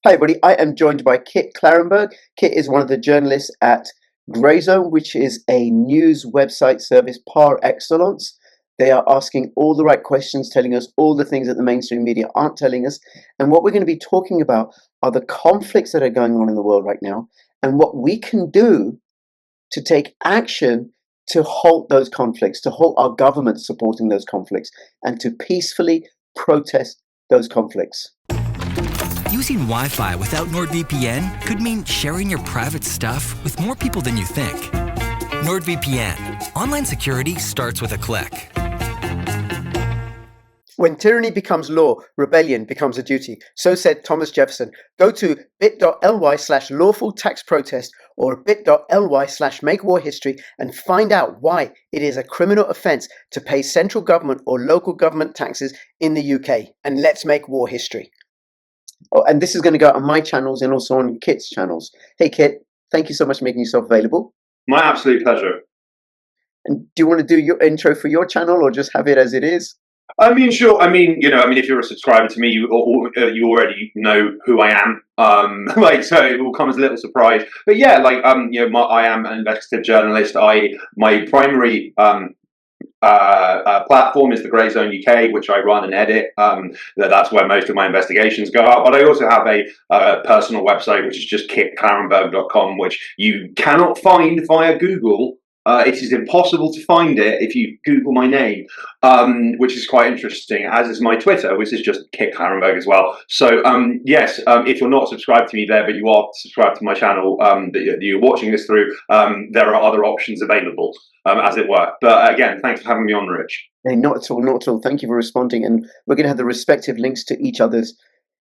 Hi, everybody. I am joined by Kit Klarenberg. Kit is one of the journalists at Grayzone, which is a news website service par excellence. They are asking all the right questions, telling us all the things that the mainstream media aren't telling us. And what we're going to be talking about are the conflicts that are going on in the world right now and what we can do to take action to halt those conflicts, to halt our government supporting those conflicts, and to peacefully protest those conflicts. Using Wi-Fi without NordVPN could mean sharing your private stuff with more people than you think. NordVPN. Online security starts with a click. When tyranny becomes law, rebellion becomes a duty. So said Thomas Jefferson. Go to bit.ly/lawful tax protest or bit.ly/make war history and find out why it is a criminal offence to pay central government or local government taxes in the UK. And let's make war history. Oh, and this is going to go on my channels and also on Kit's channels. Hey, Kit, thank you so much for making yourself available. My absolute pleasure. And do you want to do your intro for your channel or just have it as it is? I mean, sure. I mean, if you're a subscriber to me, you already know who I am. So it will come as a little surprise. But yeah, I am an investigative journalist. My primary platform is the Grayzone UK, which I run and edit. That's where most of my investigations go out. But I also have a personal website, which is just kitklarenberg.com, which you cannot find via Google. It is impossible to find it if you Google my name, which is quite interesting, as is my Twitter, which is just Kit Klarenberg as well. So, yes, if you're not subscribed to me there, but you are subscribed to my channel that you're watching this through, there are other options available, as it were. But again, thanks for having me on, Rich. Hey, not at all, not at all. Thank you for responding. And we're going to have the respective links to each other's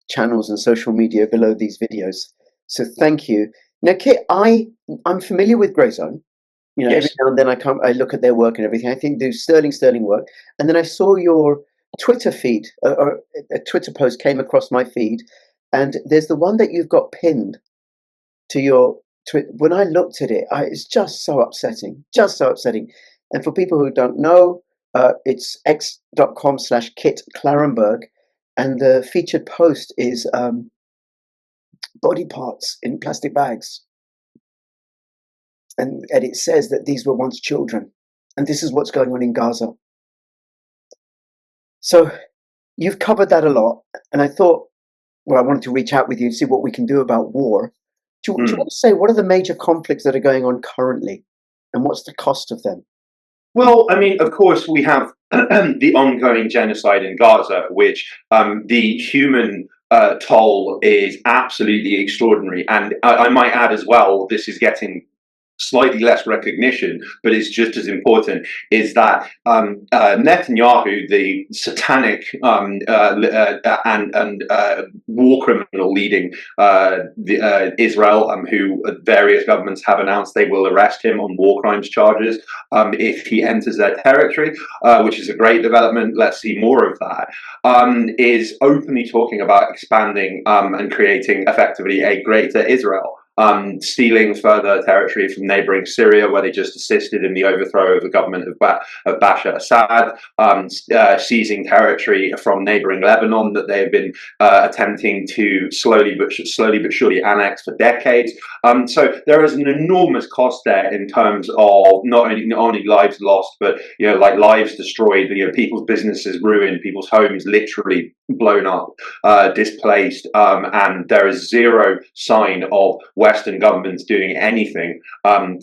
channels and social media below these videos. So thank you. Now, Kit, I'm familiar with Grayzone. Yes. Every now and then I look at their work and everything. I think they do sterling work. And then I saw your Twitter feed, or a Twitter post came across my feed, and there's the one that you've got pinned to your Twitter. When I looked at it, it's just so upsetting, And for people who don't know, it's x.com/Kit Klarenberg, and the featured post is body parts in plastic bags. And it says that these were once children. And this is what's going on in Gaza. So you've covered that a lot. And I thought, well, I wanted to reach out with you and see what we can do about war. Do you want to say, what are the major conflicts that are going on currently? And what's the cost of them? Well, I mean, of course, we have the ongoing genocide in Gaza, which the human toll is absolutely extraordinary. And I might add as well, this is getting slightly less recognition, but it's just as important, is that Netanyahu, the satanic and war criminal leading Israel, who various governments have announced they will arrest him on war crimes charges if he enters their territory, which is a great development. Let's see more of that, is openly talking about expanding and creating effectively a greater Israel. Stealing further territory from neighboring Syria, where they just assisted in the overthrow of the government of Bashar Assad, seizing territory from neighboring Lebanon that they have been attempting to slowly but surely annex for decades. So there is an enormous cost there in terms of not only lives lost, but lives destroyed, people's businesses ruined, people's homes literally blown up, displaced, and there is zero sign of Western governments doing anything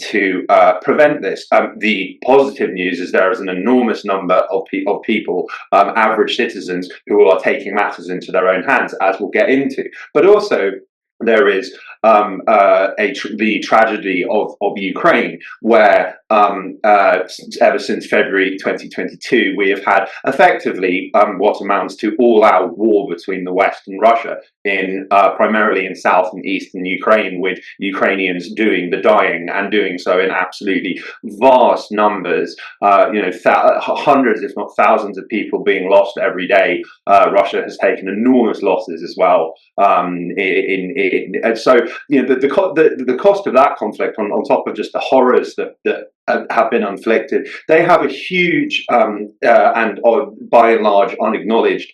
to prevent this. The positive news is there is an enormous number of people, average citizens, who are taking matters into their own hands, as we'll get into. But also, there is the tragedy of Ukraine, where ever since February 2022, we have had effectively what amounts to all-out war between the West and Russia, primarily in South and Eastern Ukraine, with Ukrainians doing the dying and doing so in absolutely vast numbers. Hundreds, if not thousands, of people being lost every day. Russia has taken enormous losses as well. So the cost of that conflict, on top of just the horrors that have been inflicted, they have a huge and by and large unacknowledged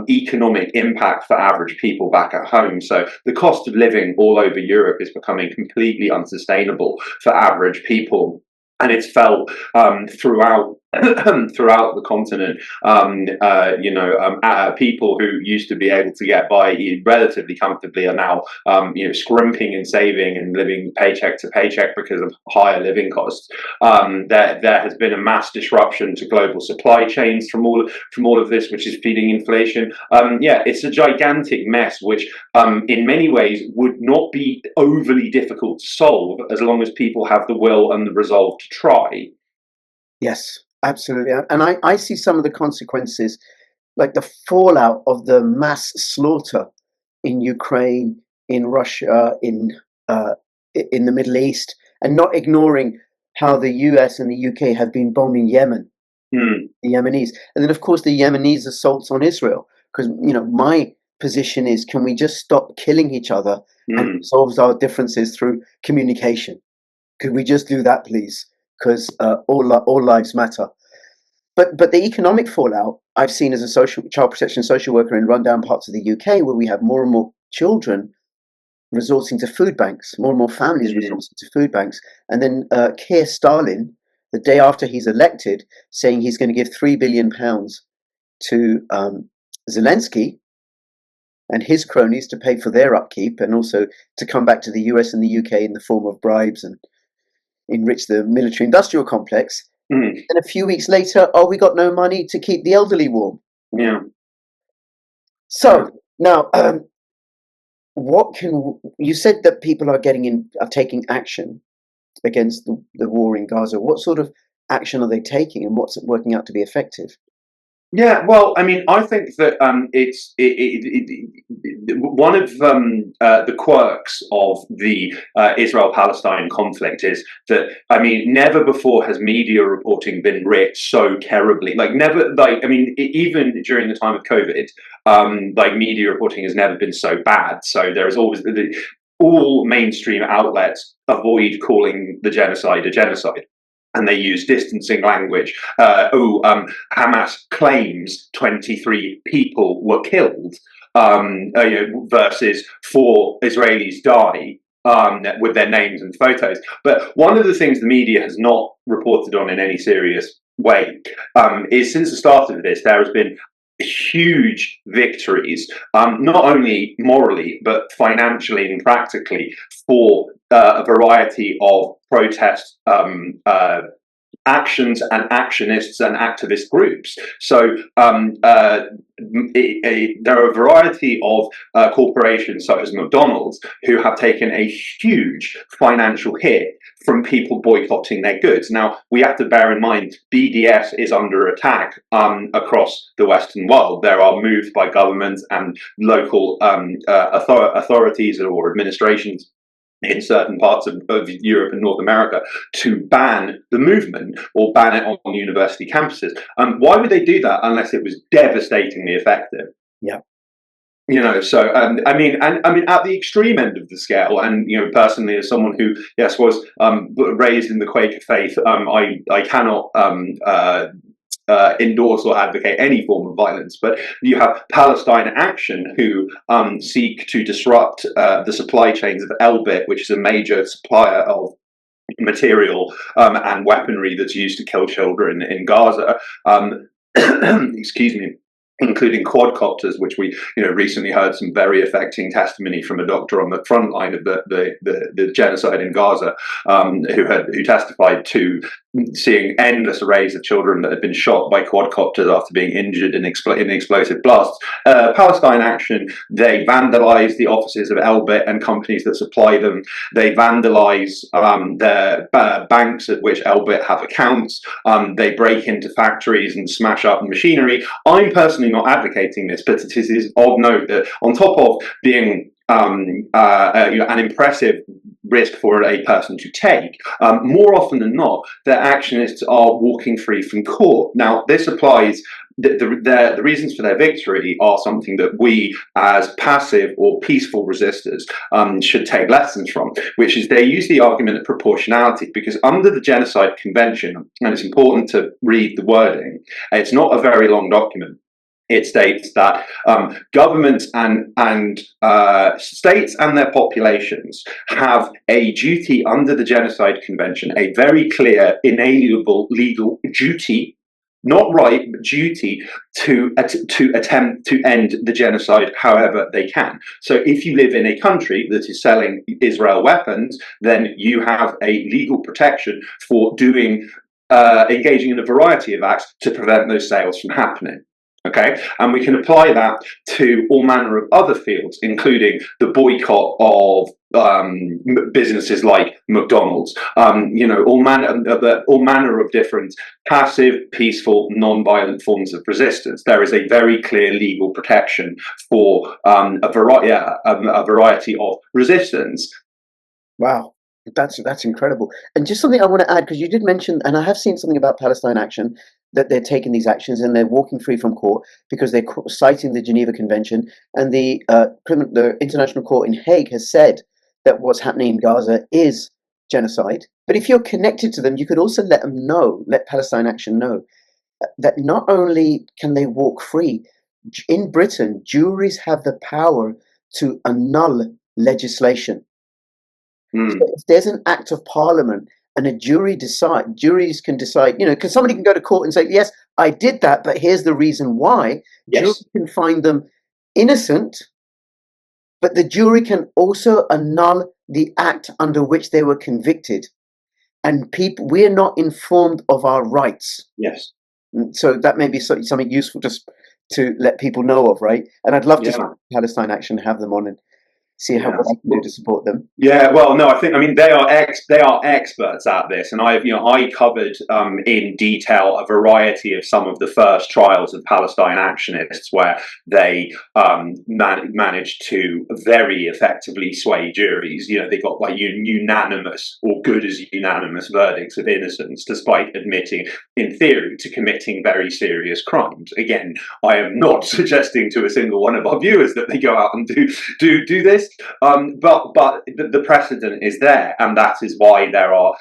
economic impact for average people back at home. So the cost of living all over Europe is becoming completely unsustainable for average people. And it's felt throughout throughout the continent. People who used to be able to get by relatively comfortably are now scrimping and saving and living paycheck to paycheck because of higher living costs. There has been a mass disruption to global supply chains from all of this, which is feeding inflation. It's a gigantic mess, which in many ways would not be overly difficult to solve as long as people have the will and the resolve to try. Yes, absolutely. And I see some of the consequences, like the fallout of the mass slaughter in Ukraine, in Russia, in the Middle East, and not ignoring how the US and the UK have been bombing Yemen, the Yemenis. And then, of course, the Yemenis' assaults on Israel. Because, my position is, can we just stop killing each other and resolve our differences through communication? Could we just do that, please? Because all lives matter. But the economic fallout I've seen as a child protection social worker in rundown parts of the UK, where we have more and more children resorting to food banks, more and more families resorting to food banks, and then Keir Starlin, the day after he's elected, saying he's going to give £3 billion to Zelensky and his cronies to pay for their upkeep, and also to come back to the US and the UK in the form of bribes and enrich the military-industrial complex. And a few weeks later, we got no money to keep the elderly warm. Yeah. So now, you said that people are taking action against the war in Gaza. What sort of action are they taking, and what's working out to be effective? Yeah, well, I mean, I think that one of the quirks of the Israel-Palestine conflict is that, I mean, never before has media reporting been writ so terribly. Even during the time of COVID, media reporting has never been so bad. So there is always all mainstream outlets avoid calling the genocide a genocide. And they use distancing language. Hamas claims 23 people were killed, versus 4 Israelis die, with their names and photos. But one of the things the media has not reported on in any serious way is, since the start of this, there has been huge victories, not only morally, but financially and practically, for a variety of protest actions and actionists and activist groups. So there are a variety of corporations such as McDonald's who have taken a huge financial hit from people boycotting their goods. Now, we have to bear in mind BDS is under attack across the Western world. There are moves by governments and local authorities or administrations in certain parts of Europe and North America to ban the movement or ban it on university campuses. Why would they do that unless it was devastatingly effective? Yeah. So I mean, at the extreme end of the scale, and personally, as someone who, yes, was raised in the Quaker faith, I cannot endorse or advocate any form of violence, but you have Palestine Action, who seek to disrupt the supply chains of Elbit, which is a major supplier of material and weaponry that's used to kill children in Gaza. Excuse me. Including quadcopters, which we recently heard some very affecting testimony from a doctor on the front line of the genocide in Gaza, who testified to seeing endless arrays of children that had been shot by quadcopters after being injured in explosive blasts. Palestine Action, they vandalise the offices of Elbit and companies that supply them. They vandalise their banks at which Elbit have accounts. They break into factories and smash up machinery. I'm personally not advocating this, but it is of note that on top of being an impressive risk for a person to take, more often than not, their actionists are walking free from court. Now, this applies the reasons for their victory are something that we, as passive or peaceful resistors, should take lessons from, which is they use the argument of proportionality, because under the Genocide Convention, and it's important to read the wording, it's not a very long document. It states that governments and states and their populations have a duty under the Genocide Convention, a very clear, inalienable legal duty, not right, but duty to attempt to end the genocide however they can. So if you live in a country that is selling Israel weapons, then you have a legal protection for engaging in a variety of acts to prevent those sales from happening. Okay, and we can apply that to all manner of other fields, including the boycott of businesses like McDonald's. All manner of different passive, peaceful, non-violent forms of resistance. There is a very clear legal protection for a variety of resistance. Wow, that's incredible. And just something I want to add, because you did mention, and I have seen something about Palestine Action, that they're taking these actions and they're walking free from court because they're citing the Geneva Convention, and the International Court in Hague has said that what's happening in Gaza is genocide. But if you're connected to them, you could also let Palestine Action know that not only can they walk free, in Britain, juries have the power to annul legislation. So if there's an act of parliament and juries can decide, because somebody can go to court and say, yes, I did that, but here's the reason why. Yes. Juries can find them innocent, but the jury can also annul the act under which they were convicted. And we're not informed of our rights. Yes. So that may be something useful just to let people know of, right? And I'd love to see Palestine Action have them on and see what I can do to support them. Yeah, well, no, I mean they are experts at this, and I covered in detail a variety of some of the first trials of Palestine Actionists where they managed to very effectively sway juries. They got like unanimous or good as unanimous verdicts of innocence, despite admitting, in theory, to committing very serious crimes. Again, I am not suggesting to a single one of our viewers that they go out and do this. But the precedent is there, and that is why there are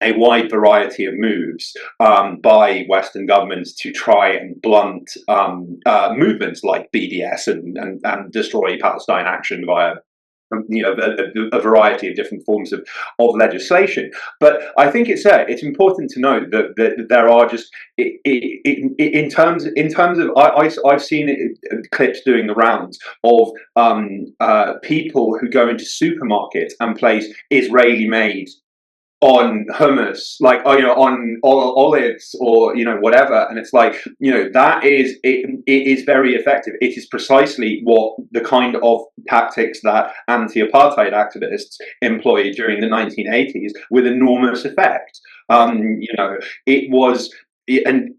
a wide variety of moves by Western governments to try and blunt movements like BDS and destroy Palestine Action via a variety of different forms of legislation. But I think it's important to note that there are just in terms of I've seen clips doing the rounds of people who go into supermarkets and place Israeli made on hummus, like on olives or whatever, and it's like that is it is very effective. It is precisely what the kind of tactics that anti-apartheid activists employed during the 1980s with enormous effect. It was and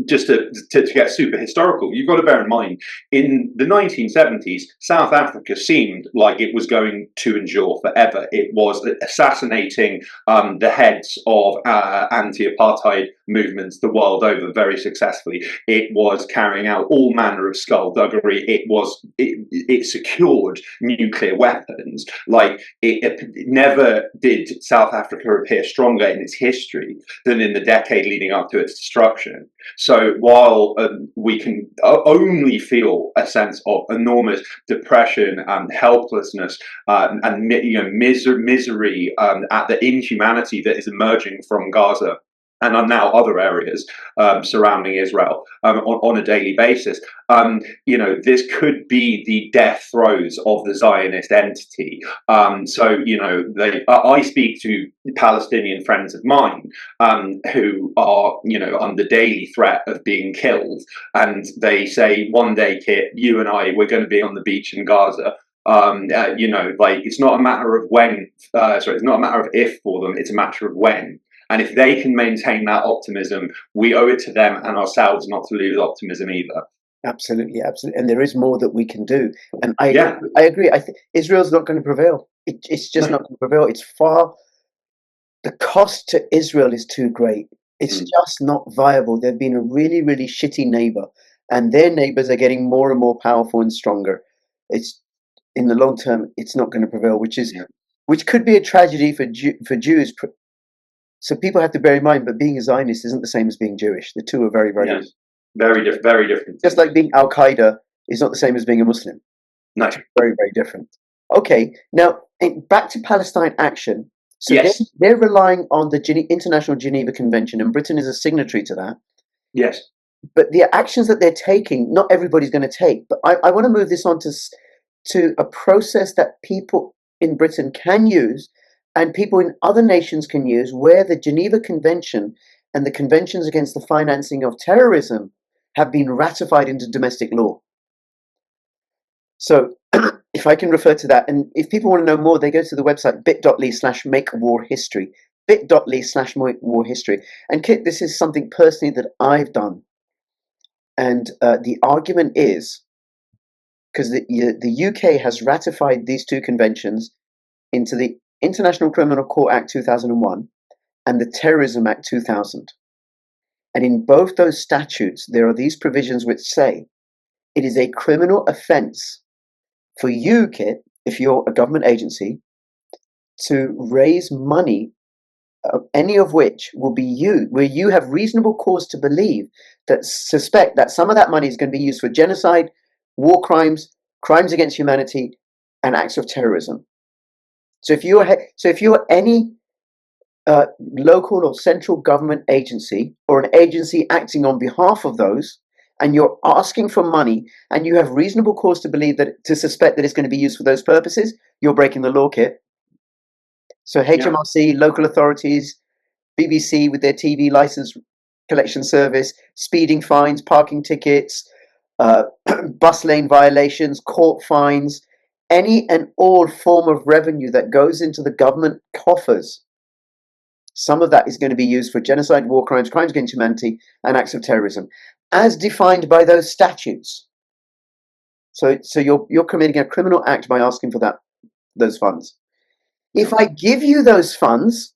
just to get super historical, you've got to bear in mind, in the 1970s, South Africa seemed like it was going to endure forever. It was assassinating the heads of anti-apartheid movements the world over very successfully. It was carrying out all manner of skullduggery. It secured nuclear weapons. Like it never did South Africa appear stronger in its history than in the decade leading up to its destruction. So while we can only feel a sense of enormous depression and helplessness and misery at the inhumanity that is emerging from Gaza and now other areas surrounding Israel on a daily basis, this could be the death throes of the Zionist entity. I speak to Palestinian friends of mine who are, under daily threat of being killed, and they say, one day, Kit, you and we're going to be on the beach in Gaza. It's not a matter of when. It's not a matter of if for them. It's a matter of when. And if they can maintain that optimism, we owe it to them and ourselves not to lose optimism either. Absolutely. And there is more that we can do. And I agree. I think Israel's not going to prevail. It's just not going to prevail. The cost to Israel is too great. It's just not viable. They've been a really, really shitty neighbor, and their neighbors are getting more and more powerful and stronger. It's in the long term, it's not going to prevail, which could be a tragedy for Jews. So people have to bear in mind, but being a Zionist isn't the same as being Jewish. The two are very, very different. Very different. Very different. Just like being Al Qaeda is not the same as being a Muslim. No. Very, very different. Okay, now back to Palestine action. So yes. they're relying on the International Geneva Convention, and Britain is a signatory to that. Yes. But the actions that they're taking, not everybody's going to take. But I want to move this on to a process that people in Britain can use and people in other nations can use, where the Geneva Convention and the Conventions Against the Financing of Terrorism have been ratified into domestic law. So if I can refer to that, and if people want to know more, they go to the website bit.ly/makewarhistory, bit.ly/makewarhistory. And Kit, this is something personally that I've done. And the argument is, because the UK has ratified these two conventions into the International Criminal Court Act 2001 and the Terrorism Act 2000. And in both those statutes, there are these provisions which say it is a criminal offence for you, Kit, if you're a government agency, to raise money, any of which will be used, where you have reasonable cause to believe suspect that some of that money is going to be used for genocide, war crimes, crimes against humanity, and acts of terrorism. So if you're any local or central government agency or an agency acting on behalf of those, and you're asking for money, and you have reasonable cause to suspect that it's going to be used for those purposes, you're breaking the law, Kit. So HMRC, local authorities, BBC with their TV license collection service, speeding fines, parking tickets, bus lane violations, court fines, any and all form of revenue that goes into the government coffers, some of that is going to be used for genocide, war crimes, crimes against humanity, and acts of terrorism, as defined by those statutes. So you're committing a criminal act by asking for those funds. If I give you those funds,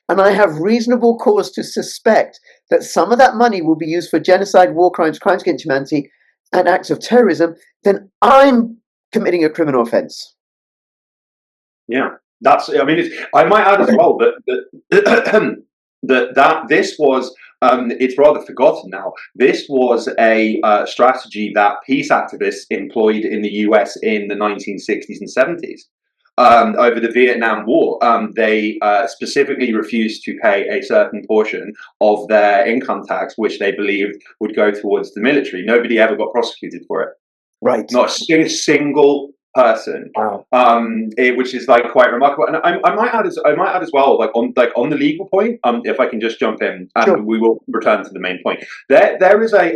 and I have reasonable cause to suspect that some of that money will be used for genocide, war crimes, crimes against humanity, and acts of terrorism, then I'm committing a criminal offence. Yeah, I might add as well that this was, it's rather forgotten now. This was a strategy that peace activists employed in the US in the 1960s and 70s. Over the Vietnam War, they specifically refused to pay a certain portion of their income tax, which they believed would go towards the military. Nobody ever got prosecuted for it. Right. Not a single person. Wow. Which is quite remarkable. And I might add as well, on the legal point, if I can just jump in, and sure. We will return to the main point. There is a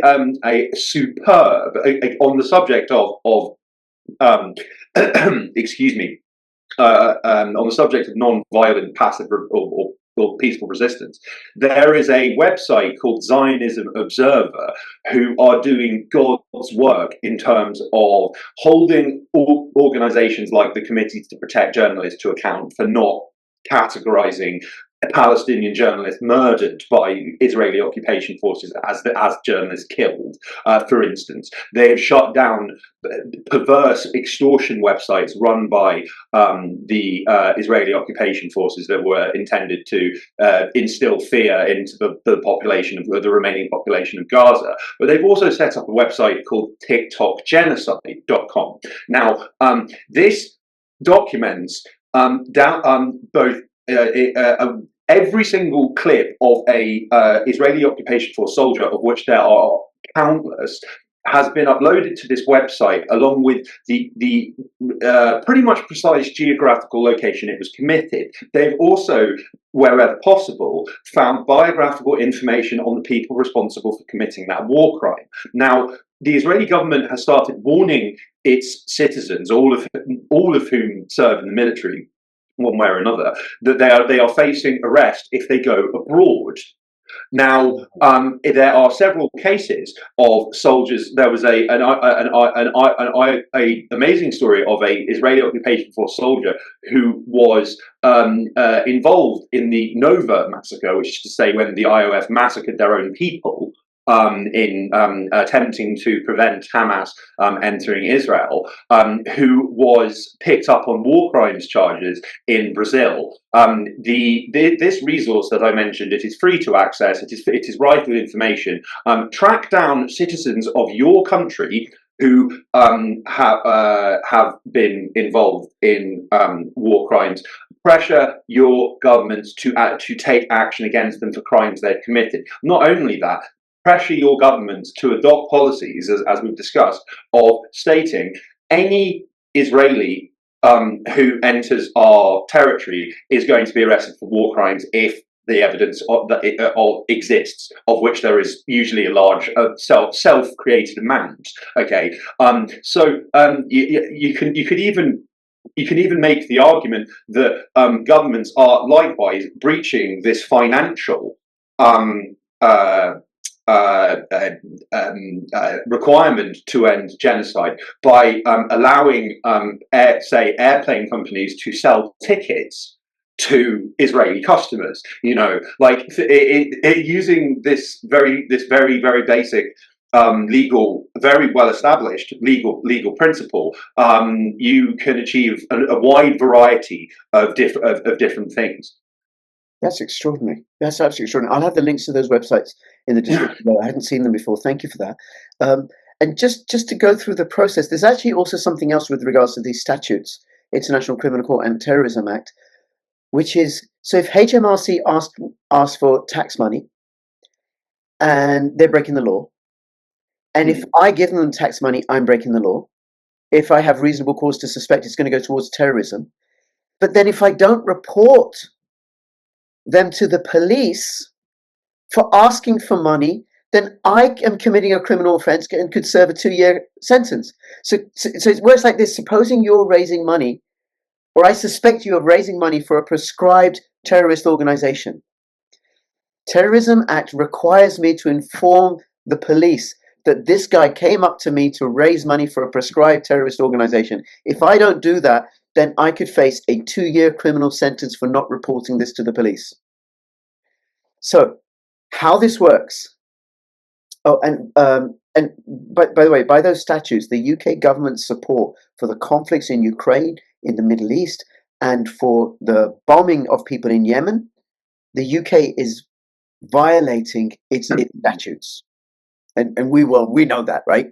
superb on the subject of excuse me. On the subject of non-violent, passive, or peaceful resistance, there is a website called Zionism Observer who are doing God's work in terms of holding organizations like the Committee to Protect Journalists to account for not categorizing Palestinian journalists murdered by Israeli occupation forces as journalists killed. For instance, they have shut down perverse extortion websites run by the Israeli occupation forces that were intended to instill fear into the population of the remaining population of Gaza. But they've also set up a website called TikTokgenocide.com. Now, this documents both every single clip of a Israeli occupation force soldier, of which there are countless, has been uploaded to this website along with the pretty much precise geographical location it was committed. They've also, wherever possible, found biographical information on the people responsible for committing that war crime. Now, the Israeli government has started warning its citizens, all of whom serve in the military, one way or another, that they are facing arrest if they go abroad Now, there are several cases of soldiers. There was an amazing story of a Israeli occupation force soldier who was involved in the Nova massacre, which is to say, when the IOF massacred their own people. In attempting to prevent Hamas entering Israel, who was picked up on war crimes charges in Brazil. This resource that I mentioned, it is free to access. It is rife with information. Track down citizens of your country who have been involved in war crimes. Pressure your governments to take action against them for crimes they've committed. Not only that, pressure your governments to adopt policies, as we've discussed, of stating any Israeli who enters our territory is going to be arrested for war crimes if the evidence exists, of which there is usually a large self-created amount. Okay, you could even make the argument that governments are likewise breaching this financial requirement to end genocide by allowing, airplane companies to sell tickets to Israeli customers. Using this very basic legal, very well established legal principle, you can achieve a wide variety of different things. That's extraordinary. That's absolutely extraordinary. I'll have the links to those websites in the description below. I hadn't seen them before. Thank you for that. And just to go through the process, there's actually also something else with regards to these statutes, International Criminal Court and Terrorism Act, which is, so if HMRC asks for tax money and they're breaking the law, and if I give them tax money, I'm breaking the law. If I have reasonable cause to suspect it's going to go towards terrorism. But then if I don't report them to the police for asking for money, then I am committing a criminal offense and could serve a 2-year sentence. So it works like this. Supposing you're raising money, or I suspect you of raising money for a prescribed terrorist organization. Terrorism Act requires me to inform the police that this guy came up to me to raise money for a prescribed terrorist organization. If I don't do that, then I could face a 2-year criminal sentence for not reporting this to the police. So, how this works? Oh, and by the way, by those statutes, the UK government's support for the conflicts in Ukraine, in the Middle East, and for the bombing of people in Yemen, the UK is violating its statutes. And we know that, right?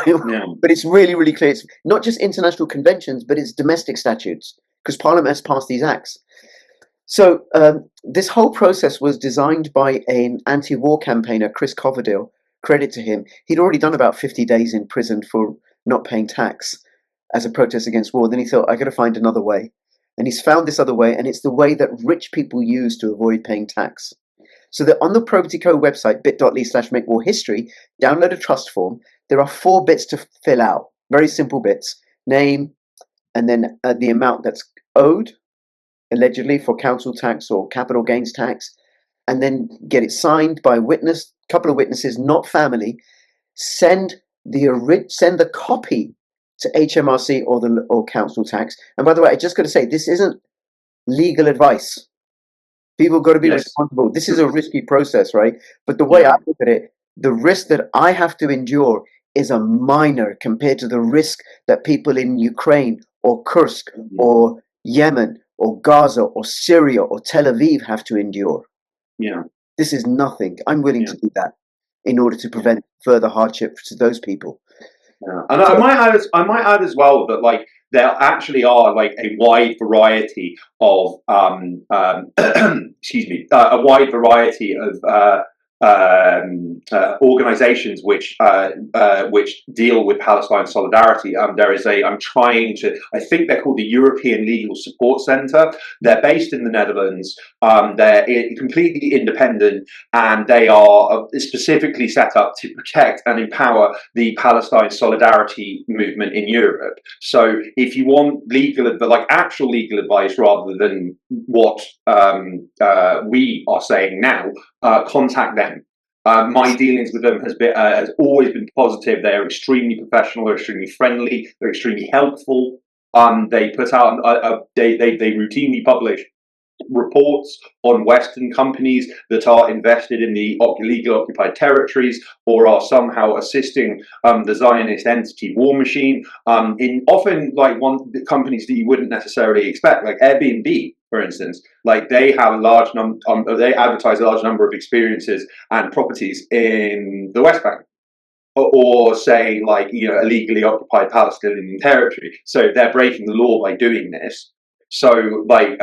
Yeah. But it's really clear. It's not just international conventions, but it's domestic statutes, because Parliament has passed these acts. So this whole process was designed by an anti-war campaigner, Chris Coverdale. Credit to him. He'd already done about 50 days in prison for not paying tax as a protest against war. Then he thought, I got to find another way. And he's found this other way, and it's the way that rich people use to avoid paying tax. So that on the Probity Code website, bit.ly/makewarhistory, download a trust form. There are 4 bits to fill out. Very simple bits. Name, and then the amount that's owed, allegedly for council tax or capital gains tax, and then get it signed by a witness, couple of witnesses, not family. Send the copy to HMRC or council tax. And by the way, I just got to say, this isn't legal advice. People got to be responsible. This is a risky process, right? But the way I look at it, the risk that I have to endure is a minor compared to the risk that people in Ukraine or Kursk or Yemen or Gaza or Syria or Tel Aviv have to endure. Yeah. This is nothing. I'm willing to do that in order to prevent further hardship to those people. Yeah. And I might add as well that there actually are a wide variety of a wide variety of organizations which deal with Palestine solidarity. I think they're called the European Legal Support Centre. They're based in the Netherlands. They're completely independent, and they are specifically set up to protect and empower the Palestine solidarity movement in Europe. So if you want actual legal advice rather than what we are saying now, contact them. My dealings with them has always been positive. They're extremely professional. They're extremely friendly. They're extremely helpful. They put out they routinely publish reports on Western companies that are invested in the illegal occupied territories or are somehow assisting the Zionist entity War Machine in often companies that you wouldn't necessarily expect, like Airbnb, for instance. Like they have they advertise a large number of experiences and properties in the West Bank, or say illegally occupied Palestinian territory. So they're breaking the law by doing this. So anyway,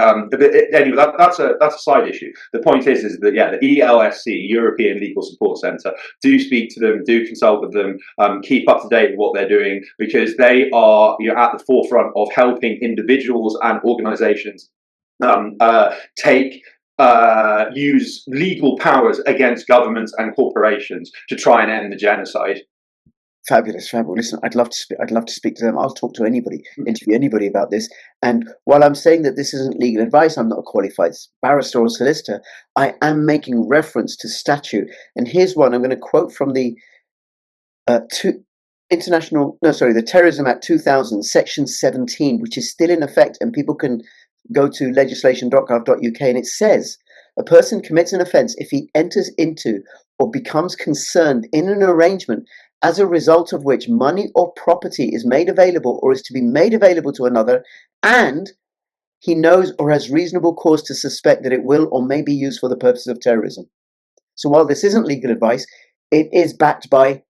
that's a side issue. The point is that the ELSC, European Legal Support Centre, do speak to them, do consult with them, keep up to date with what they're doing, because they are at the forefront of helping individuals and organisations use legal powers against governments and corporations to try and end the genocide. Fabulous. Listen, I'd love to speak to them. I'll talk to anybody, interview anybody about this. And while I'm saying that this isn't legal advice, I'm not a qualified barrister or solicitor, I am making reference to statute. And here's one I'm going to quote from the the Terrorism Act 2000, Section 17, which is still in effect, and people can go to legislation.gov.uk, and it says, a person commits an offence if he enters into or becomes concerned in an arrangement as a result of which money or property is made available or is to be made available to another, and he knows or has reasonable cause to suspect that it will or may be used for the purposes of terrorism. So while this isn't legal advice, it is backed by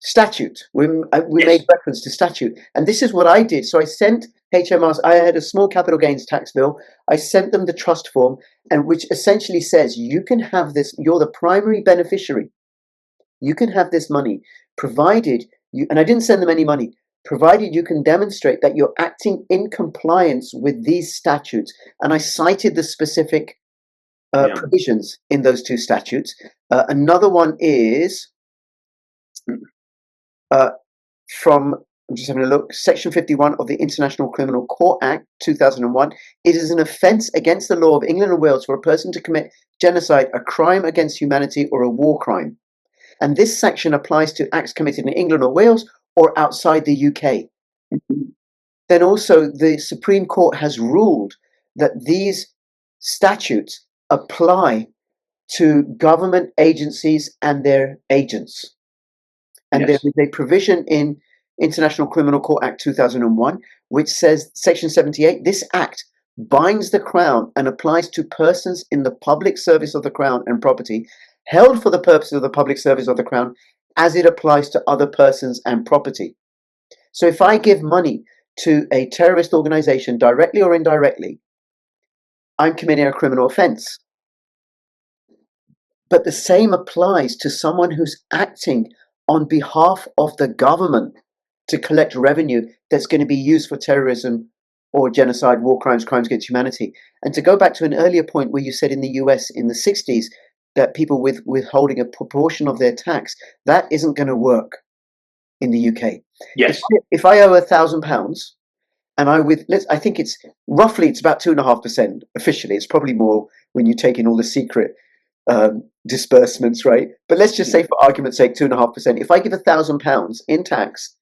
statute. We made reference to statute. And this is what I did. So I sent HMRs, I had a small capital gains tax bill. I sent them the trust form, and which essentially says you can have this, you're the primary beneficiary. You can have this money, provided you, and I didn't send them any money, provided you can demonstrate that you're acting in compliance with these statutes. And I cited the specific provisions in those two statutes. Another one is from, I'm just having a look, Section 51 of the International Criminal Court Act 2001. It is an offence against the law of England and Wales for a person to commit genocide, a crime against humanity, or a war crime. And this section applies to acts committed in England or Wales or outside the UK. Then also the Supreme Court has ruled that these statutes apply to government agencies and their agents. And there is a provision in International Criminal Court Act 2001, which says, Section 78, this act binds the Crown and applies to persons in the public service of the Crown and property held for the purpose of the public service of the Crown, as it applies to other persons and property. So if I give money to a terrorist organization, directly or indirectly, I'm committing a criminal offense. But the same applies to someone who's acting on behalf of the government to collect revenue that's going to be used for terrorism or genocide, war crimes, crimes against humanity. And to go back to an earlier point where you said in the US in the 60s, that people withholding a proportion of their tax, that isn't going to work in the UK. Yes. If I owe £1,000 and I think it's roughly, it's about 2.5% officially. It's probably more when you take in all the secret disbursements, right? But let's just say, for argument's sake, 2.5%. If I give £1,000 in tax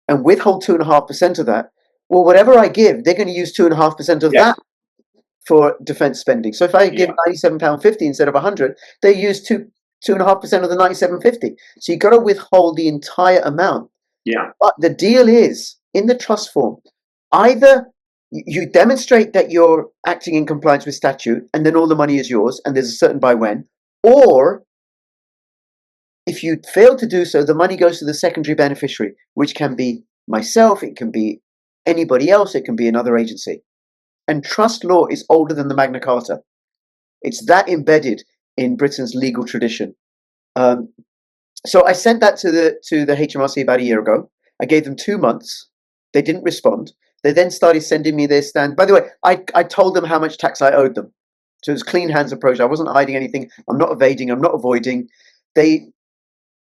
and withhold 2.5% of that, well, whatever I give, they're going to use 2.5% of that for defence spending. So if I give £97.50 instead of 100, they use 2.5% of the £97.50. So you've got to withhold the entire amount. Yeah. But the deal is, in the trust form, either you demonstrate that you're acting in compliance with statute, and then all the money is yours, and there's a certain by when, or if you fail to do so, the money goes to the secondary beneficiary, which can be myself, it can be anybody else, it can be another agency. And trust law is older than the Magna Carta. It's that embedded in Britain's legal tradition. So I sent that to the HMRC about a year ago. I gave them 2 months. They didn't respond. They then started sending me their stand. By the way, I told them how much tax I owed them. So it was clean hands approach. I wasn't hiding anything. I'm not evading. I'm not avoiding. They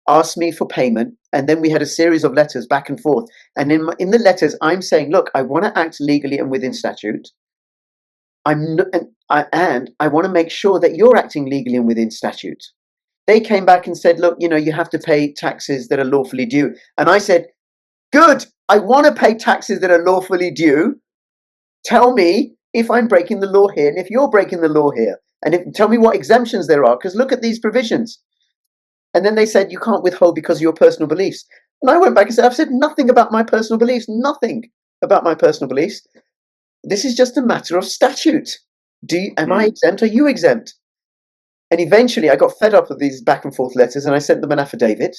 asked me for payment, and then we had a series of letters back and forth. And in the letters, I'm saying, look, I want to act legally and within statute. And I want to make sure that you're acting legally and within statute. They came back and said, look, you have to pay taxes that are lawfully due. And I said, good, I want to pay taxes that are lawfully due. Tell me if I'm breaking the law here and if you're breaking the law here. And tell me what exemptions there are, because look at these provisions. And then they said, you can't withhold because of your personal beliefs. And I went back and said, I've said nothing about my personal beliefs, nothing about my personal beliefs. This is just a matter of statute. Am I exempt? Are you exempt? And eventually I got fed up with these back and forth letters, and I sent them an affidavit,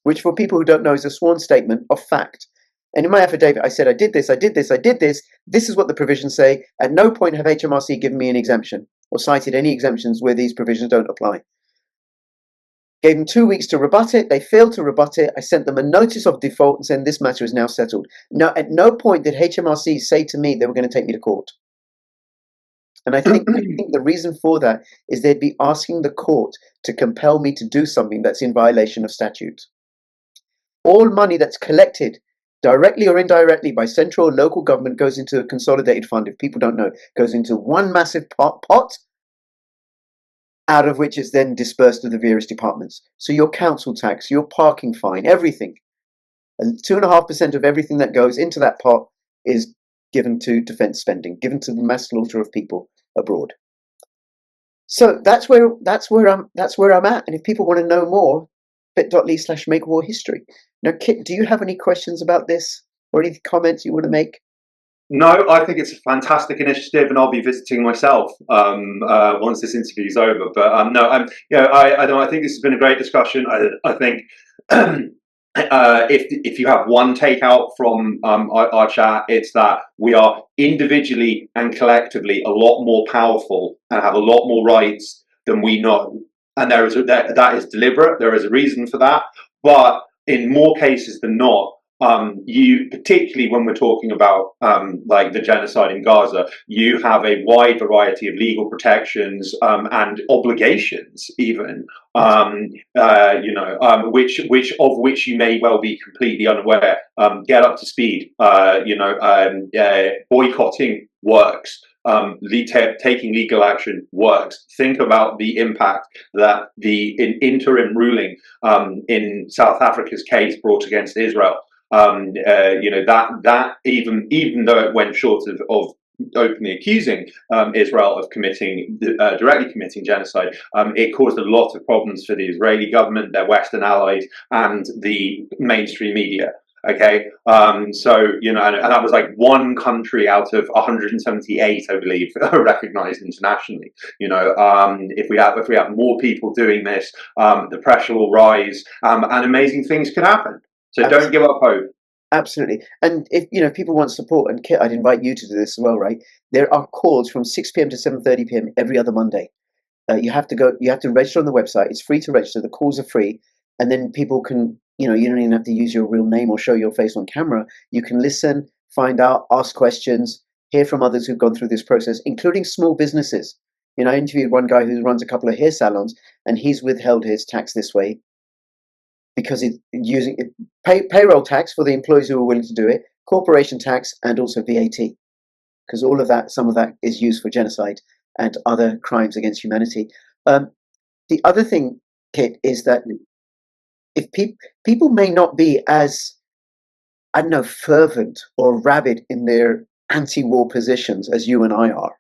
which for people who don't know is a sworn statement of fact. And in my affidavit, I said, I did this, I did this, I did this. This is what the provisions say. At no point have HMRC given me an exemption or cited any exemptions where these provisions don't apply. Gave them 2 weeks to rebut it. They failed to rebut it. I sent them a notice of default and said, this matter is now settled. Now, at no point did HMRC say to me they were going to take me to court. And I think the reason for that is they'd be asking the court to compel me to do something that's in violation of statute. All money that's collected directly or indirectly by central or local government goes into a consolidated fund. If people don't know, goes into one massive pot, out of which is then dispersed to the various departments. So your council tax, your parking fine, everything, and 2.5% of everything that goes into that pot is given to defence spending, given to the mass slaughter of people abroad. So that's where I'm at. And if people want to know more, bit.ly/makewarhistory. Now, Kit, do you have any questions about this or any comments you want to make? No, I think it's a fantastic initiative, and I'll be visiting myself once this interview is over. But no, I think this has been a great discussion. I think if you have one takeout from our chat, it's that we are individually and collectively a lot more powerful and have a lot more rights than we know. And that is deliberate. There is a reason for that. But in more cases than not, particularly when we're talking about like the genocide in Gaza, you have a wide variety of legal protections and obligations, even which you may well be completely unaware. Get up to speed. Boycotting works. Taking legal action works. Think about the impact that the interim ruling in South Africa's case brought against Israel. That even though it went short of openly accusing Israel of directly committing genocide, it caused a lot of problems for the Israeli government, their Western allies, and the mainstream media. Okay, and that was like one country out of 178, I believe, recognized internationally. If we have more people doing this, the pressure will rise, and amazing things can happen. So don't give up hope. Absolutely. And if people want support, and Kit, I'd invite you to do this as well, right? There are calls from 6 p.m. to 7:30 p.m. every other Monday. You have to register on the website. It's free to register. The calls are free. And then people can, you don't even have to use your real name or show your face on camera. You can listen, find out, ask questions, hear from others who've gone through this process, including small businesses. I interviewed one guy who runs a couple of hair salons, and he's withheld his tax this way because he's using payroll tax for the employees who are willing to do it, corporation tax, and also VAT, because some of that is used for genocide and other crimes against humanity. The other thing, Kit, is that if people may not be as, I don't know, fervent or rabid in their anti-war positions as you and I are,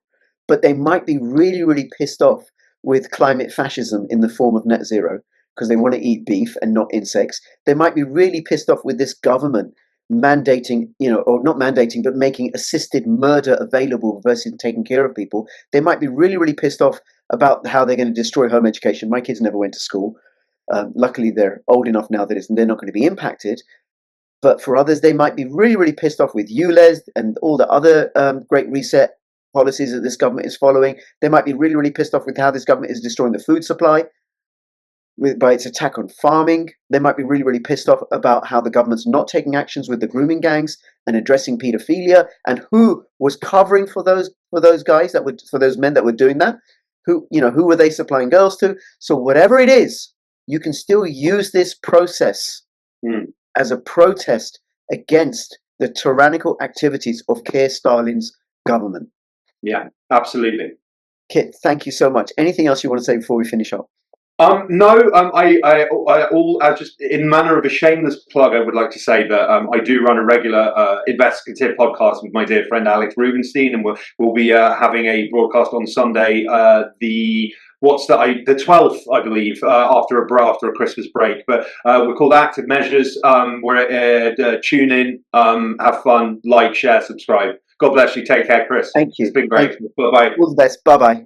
but they might be really, really pissed off with climate fascism in the form of net zero because they want to eat beef and not insects. They might be really pissed off with this government mandating, or not mandating, but making assisted murder available versus taking care of people. They might be really, really pissed off about how they're going to destroy home education. My kids never went to school. Luckily, they're old enough now that they're not going to be impacted. But for others, they might be really, really pissed off with ULEZ and all the other Great Reset policies that this government is following. They might be really, really pissed off with how this government is destroying the food supply by its attack on farming. They might be really, really pissed off about how the government's not taking actions with the grooming gangs and addressing paedophilia, and who was covering for those guys for those men that were doing that. Who were they supplying girls to? So whatever it is, you can still use this process as a protest against the tyrannical activities of Keir Starmer's government. Yeah, absolutely. Kit, thank you so much. Anything else you want to say before we finish up? No, I just, in manner of a shameless plug, I would like to say that I do run a regular investigative podcast with my dear friend Alex Rubenstein, and we'll be having a broadcast on Sunday, the 12th, I believe, after a Christmas break. But we're called Active Measures. Tune in, have fun, like, share, subscribe. God bless you. Take care, Chris. Thank you. It's been great. Bye bye. All the best. Bye bye.